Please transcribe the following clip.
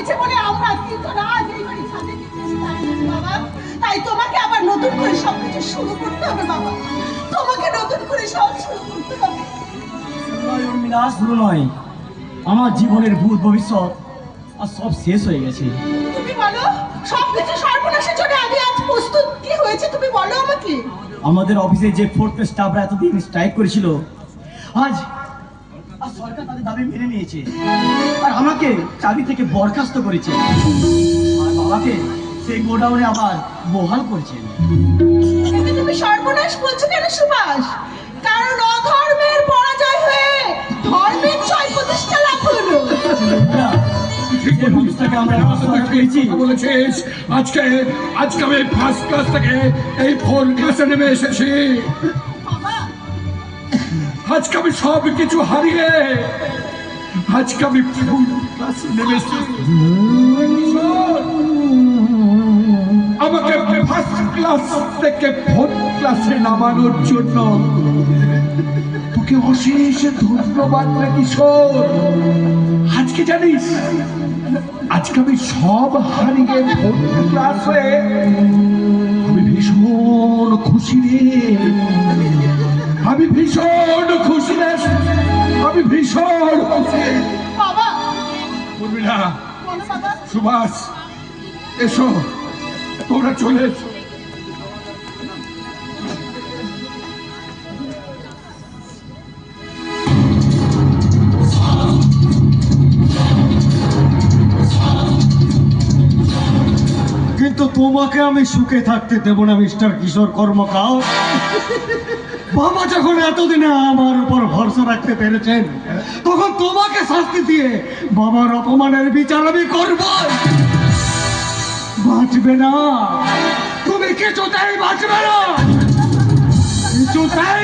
হয়েছে বলে আমরা কিন্তু আজ এই বাড়ি ছাদে বাবা। তাই তোমাকে আবার নতুন করে সবকিছু শুরু করতে হবে বাবা, তোমাকে নতুন করে সব শুরু করতে হবে। শুরু নয়, আমার জীবনের ভূত ভবিষ্যৎ আর সব শেষ হয়ে গেছে। তুমি বলো সবকিছু সর্বনাশের জন্য আমি আজ প্রস্তুত। কি হয়েছে তুমি বলো আমাকে। আমাদের অফিসে যে ফোর্থ স্টাফরা এতদিন স্ট্রাইক করেছিল, আজ সরকার তাদের দাবি মেনে নিয়েছে আর আমাকে চাকরি থেকে বরখাস্ত করেছে। আর বাবাকে সেই গোডাউনে আবার বহাল করেছেন। তুমি সর্বনাশ বলছো কেন সুভাষ? কারণ অধর্মের পরাজয় হয়ে ধর্মের জয় প্রতিষ্ঠা লাভ হলো। যে মানুষটাকে আমরা বলেছিস আজকে আমি ফার্স্ট ক্লাস থেকে এই 4 ক্লাসে নেমে এসেছি। আজকে আমি সব কিছু হারিয়ে আজকে আমি ফুল ক্লাসে নেমে এসেছি। আমাকে ফার্স্ট ক্লাস থেকে 4th ক্লাসে নামানোর জন্য তোকে অশেষ ধন্যবাদ রে কিশোর। আজকে জানিস আজকে আমি সব হারিয়ে 4th ক্লাসে আমি ভীষণ খুশি রে। আমি ভীষণ খুশি রে। আমি ভীষণ খুশি। বাবা উর্মিলা, বলো বাবা। সুভাষ, এসো, তোমরা চলে এসো। কিন্তু তোমাকে আমি সুখে থাকতে দেব না মিস্টার কিশোর কর্মকার। বাবা যখন এতদিনে আমার উপর ভরসা রাখতে পেরেছেন, তখন তোমাকে শাস্তি দিয়ে বাবার অপমানের বিচার আমি করব। বাঁচবে না, তুমি কিছুতেই বাঁচবে না, কিছুতেই